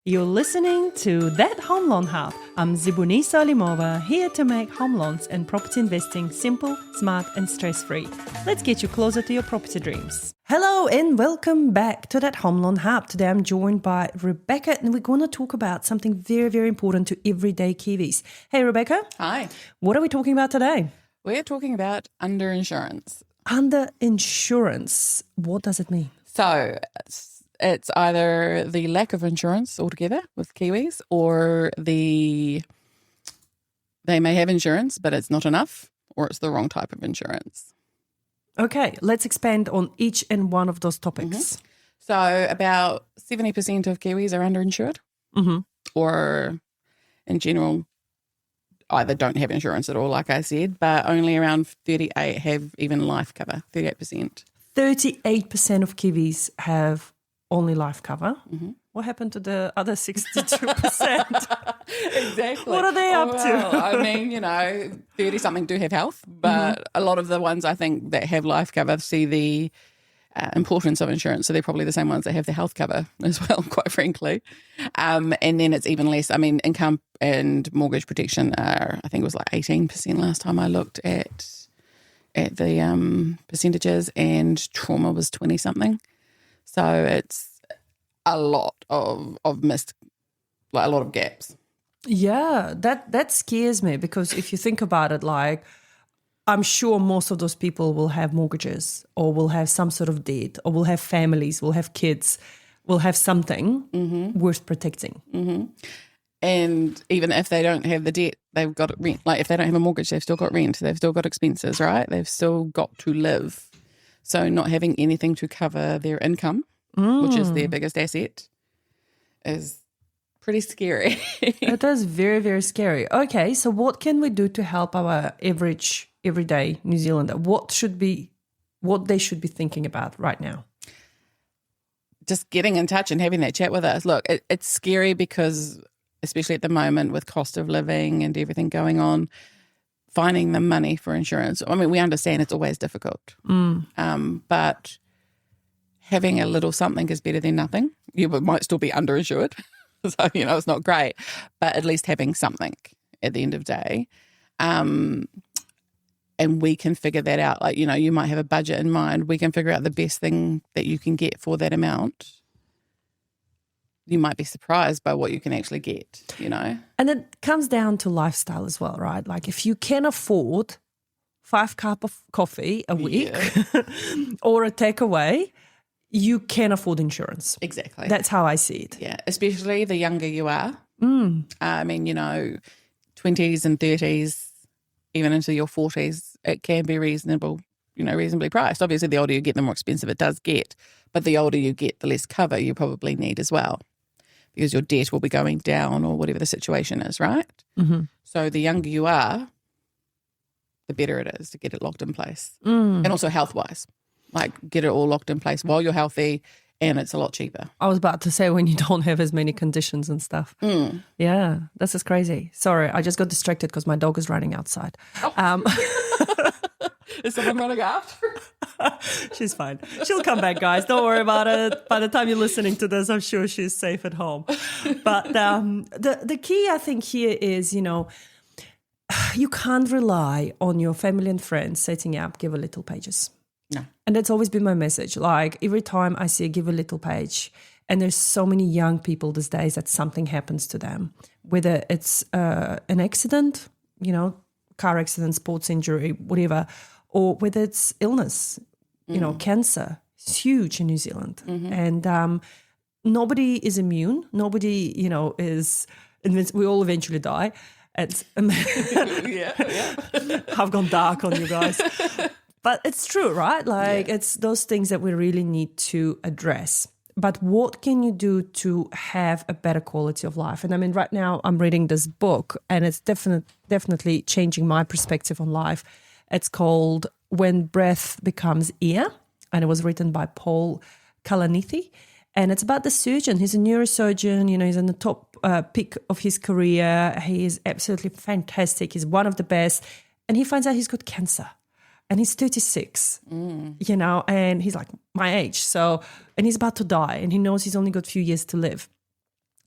You're listening to That Home Loan Hub. I'm Zibuni Salimova, here to make home loans and property investing simple, smart and stress-free. Let's get you closer to your property dreams. Hello and welcome back to That Home Loan Hub. Today I'm joined by Rebecca and we're going to talk about something very, very important to everyday Kiwis. Hey Rebecca. Hi. What are we talking about today? We're talking about underinsurance. Underinsurance. What does it mean? So it's either the lack of insurance altogether with Kiwis, or they may have insurance, but it's not enough, or it's the wrong type of insurance. Okay, let's expand on each and one of those topics. Mm-hmm. So about 70% of Kiwis are underinsured, or in general, either don't have insurance at all, like I said, but only around 38 have even life cover, 38%. 38% of Kiwis have only life cover. Mm-hmm. What happened to the other 62%? Exactly. What are they up to? I mean, 30-something do have health, but a lot of the ones I think that have life cover see the importance of insurance. So they're probably the same ones that have the health cover as well, quite frankly. And then it's even less. I mean, income and mortgage protection are, I think it was like 18% last time I looked at the percentages, and trauma was 20-something. So it's a lot of missed, like a lot of gaps. Yeah, that scares me, because if you think about it, like, I'm sure most of those people will have mortgages or will have some sort of debt or will have families, will have kids, will have something worth protecting. Mm-hmm. And even if they don't have the debt, they've got rent. Like if they don't have a mortgage, they've still got rent. They've still got expenses, right? They've still got to live. So not having anything to cover their income, which is their biggest asset, is pretty scary. It is very, very scary. Okay, so what can we do to help our average, everyday New Zealander? What they should be thinking about right now? Just getting in touch and having that chat with us. Look, it's scary because, especially at the moment with cost of living and everything going on, finding the money for insurance. I mean, we understand it's always difficult, but having a little something is better than nothing. You might still be underinsured, so, it's not great, but at least having something at the end of the day. And we can figure that out. Like, you might have a budget in mind. We can figure out the best thing that you can get for that amount. You might be surprised by what you can actually get, And it comes down to lifestyle as well, right? Like if you can afford 5 cups of coffee a week or a takeaway, you can afford insurance. Exactly. That's how I see it. Yeah, especially the younger you are. I mean, 20s and 30s, even into your 40s, it can be reasonably priced. Obviously, the older you get, the more expensive it does get. But the older you get, the less cover you probably need as well, because your debt will be going down or whatever the situation is, right? Mm-hmm. So the younger you are, the better it is to get it locked in place. And also health-wise, like get it all locked in place while you're healthy, and it's a lot cheaper. I was about to say when you don't have as many conditions and stuff. Yeah, this is crazy. Sorry, I just got distracted because my dog is running outside. Is someone running after? She's fine. She'll come back, guys. Don't worry about it. By the time you're listening to this, I'm sure she's safe at home. But the key, I think, here is, you can't rely on your family and friends setting up Give a Little pages. No. And that's always been my message. Like every time I see a Give a Little page, and there's so many young people these days that something happens to them, whether it's an accident, car accident, sports injury, whatever, or whether it's illness, cancer. It's huge in New Zealand. And nobody is immune. Nobody, is, we all eventually die. It's I've gone dark on you guys. But it's true, right? Like it's those things that we really need to address. But what can you do to have a better quality of life? And I mean, right now I'm reading this book and it's definitely changing my perspective on life. It's called When Breath Becomes Air, and it was written by Paul Kalanithi. And it's about the surgeon. He's a neurosurgeon, he's in the top peak of his career. He is absolutely fantastic. He's one of the best. And he finds out he's got cancer. And he's 36, and he's like my age. So, and he's about to die and he knows he's only got a few years to live.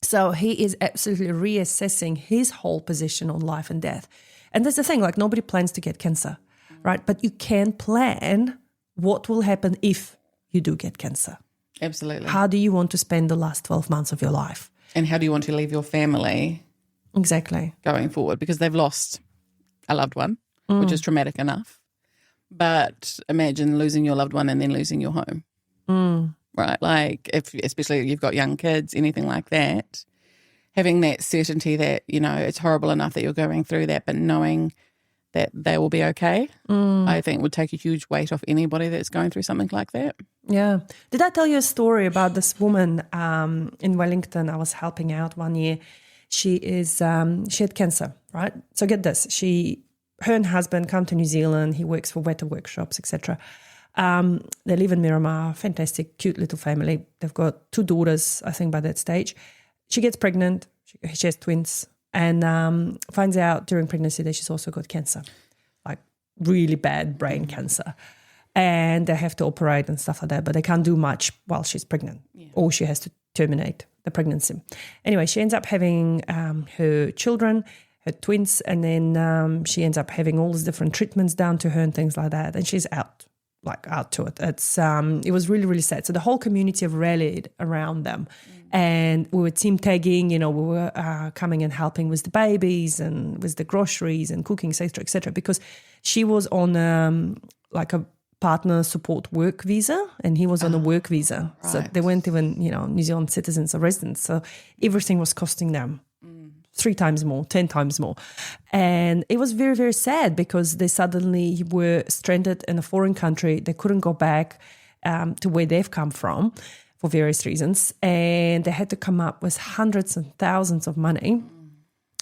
So he is absolutely reassessing his whole position on life and death. And that's the thing, like nobody plans to get cancer, right? But you can plan what will happen if you do get cancer. Absolutely. How do you want to spend the last 12 months of your life? And how do you want to leave your family Exactly. going forward? Because they've lost a loved one, which is traumatic enough. But imagine losing your loved one and then losing your home. Right? Like, especially if you've got young kids, anything like that, having that certainty that, it's horrible enough that you're going through that, but knowing that they will be okay, I think would take a huge weight off anybody that's going through something like that. Yeah. Did I tell you a story about this woman in Wellington? I was helping out one year. She had cancer, right? So get this. Her and husband come to New Zealand. He works for Weta workshops, etc. They live in Miramar, fantastic, cute little family. They've got 2 daughters, I think, by that stage. She gets pregnant. She has twins and finds out during pregnancy that she's also got cancer, like really bad brain cancer. And they have to operate and stuff like that, but they can't do much while she's pregnant or she has to terminate the pregnancy. Anyway, she ends up having her children, her twins, and then she ends up having all these different treatments done to her and things like that. And she's out to it. It was really, really sad. So the whole community have rallied around them. And we were team tagging, we were coming and helping with the babies and with the groceries and cooking, et cetera, because she was on a partner support work visa and he was on a work visa. Right. So they weren't even, New Zealand citizens or residents. So everything was costing them 3 times more, 10 times more. And it was very, very sad because they suddenly were stranded in a foreign country. They couldn't go back to where they've come from for various reasons. And they had to come up with hundreds and thousands of money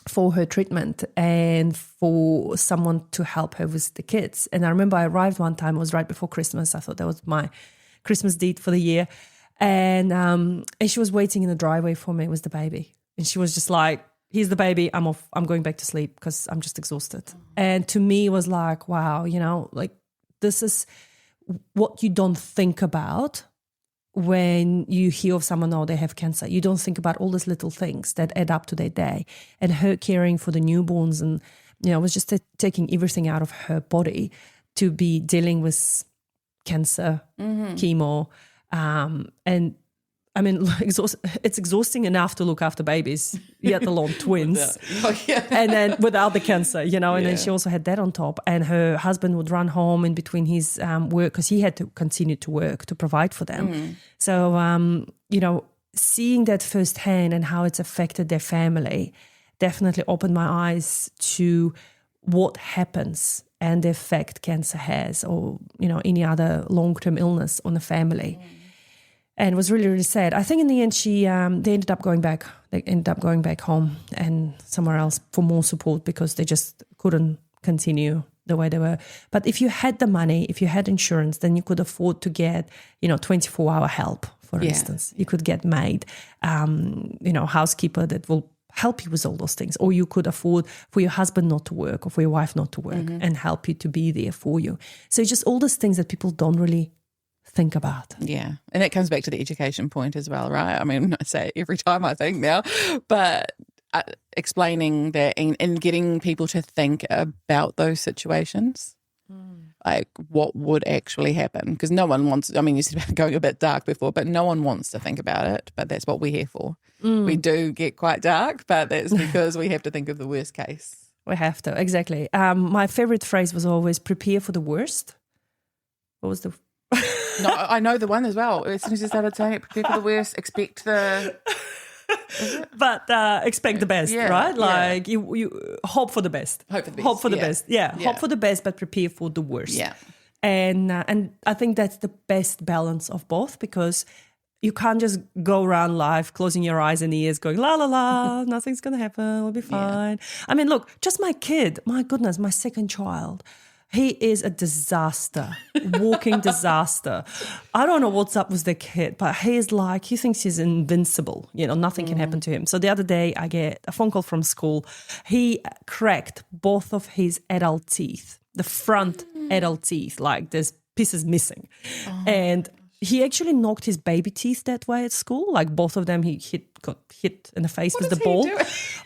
for her treatment and for someone to help her with the kids. And I remember I arrived one time, it was right before Christmas. I thought that was my Christmas deed for the year. And she was waiting in the driveway for me with the baby. And she was just like, here's the baby, I'm off, I'm going back to sleep because I'm just exhausted. And to me it was like, wow, this is what you don't think about when you hear of someone, they have cancer. You don't think about all these little things that add up to their day. And her caring for the newborns and, was just taking everything out of her body to be dealing with cancer, chemo. And I mean, it's exhausting enough to look after babies, yet alone twins. And then without the cancer, and then she also had that on top. And her husband would run home in between his work because he had to continue to work to provide for them. So, seeing that firsthand and how it's affected their family definitely opened my eyes to what happens and the effect cancer has or, any other long-term illness on the family. And it was really, really sad. I think in the end, they ended up going back. They ended up going back home and somewhere else for more support because they just couldn't continue the way they were. But if you had the money, if you had insurance, then you could afford to get, 24-hour help, for instance. You could get maid, housekeeper that will help you with all those things. Or you could afford for your husband not to work or for your wife not to work and help you to be there for you. So it's just all those things that people don't really think about. Yeah. And that comes back to the education point as well, right? I mean, I say it every time I think now, but explaining that and getting people to think about those situations, like what would actually happen. Because no one wants, you said about going a bit dark before, but no one wants to think about it, but that's what we're here for. We do get quite dark, but that's because we have to think of the worst case. We have to, exactly. My favorite phrase was always prepare for the worst. What was the... No, I know the one as well. As soon as you started saying it, prepare for the worst, expect the... But expect the best, right? Like you hope for the best. Hope for the best. Hope for the best. Yeah. Hope for the best, but prepare for the worst. Yeah. And I think that's the best balance of both because you can't just go around life closing your eyes and ears going, la, la, la, nothing's going to happen, we'll be fine. I mean, look, just my kid, my goodness, my second child. He is a disaster, walking disaster. I don't know what's up with the kid, but he thinks he's invincible. Nothing can happen to him. So the other day I get a phone call from school. He cracked both of his adult teeth, the front adult teeth, like there's pieces missing. And he actually knocked his baby teeth that way at school. Like both of them, got hit in the face with the ball.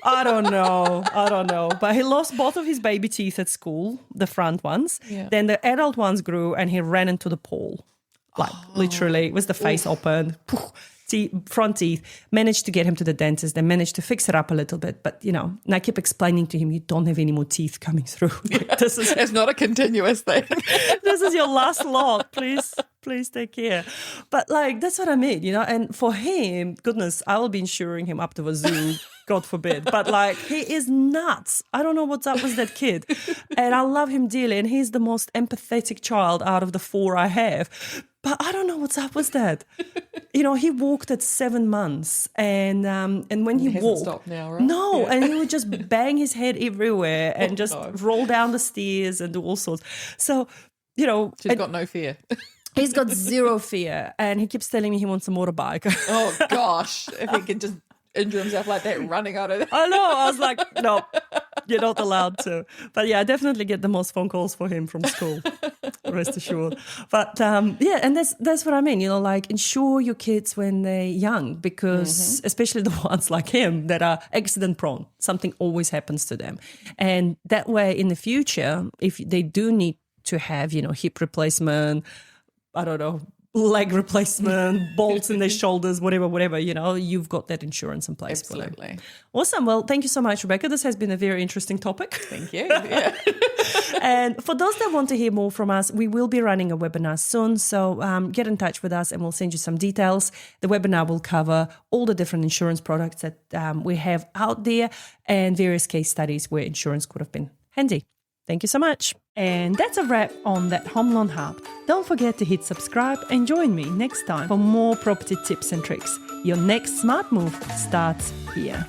I don't know. But he lost both of his baby teeth at school, the front ones. Yeah. Then the adult ones grew and he ran into the pole. Like literally, with the face open. Front teeth. Managed to get him to the dentist. They managed to fix it up a little bit. But, and I keep explaining to him, you don't have any more teeth coming through. Like, It's not a continuous thing. This is your last lot. Please take care. But like, that's what I mean, and for him, goodness, I will be insuring him up to the zoo, God forbid. But like, he is nuts. I don't know what's up with that kid. And I love him dearly. And he's the most empathetic child out of the 4 I have. But I don't know what's up with that. He walked at 7 months, and when he hasn't walked, stopped now, right? no, Yeah. and he would just bang his head everywhere and just roll down the stairs and do all sorts. So, She's got no fear. he's got zero fear, and he keeps telling me he wants a motorbike. Oh gosh, if he could just injure himself like that, running out of there. I know. I was like, no, you're not allowed to. But yeah, I definitely get the most phone calls for him from school. Rest assured. But and that's what I mean. Like insure your kids when they're young, because especially the ones like him that are accident prone. Something always happens to them, and that way in the future, if they do need to have hip replacement, I don't know, leg replacement, bolts in their shoulders, whatever, you've got that insurance in place. Absolutely. For them. Awesome. Well, thank you so much, Rebecca. This has been a very interesting topic. Thank you. Yeah. And for those that want to hear more from us, we will be running a webinar soon. So get in touch with us and we'll send you some details. The webinar will cover all the different insurance products that we have out there and various case studies where insurance could have been handy. Thank you so much. And that's a wrap on That Home Loan Hub. Don't forget to hit subscribe and join me next time for more property tips and tricks. Your next smart move starts here.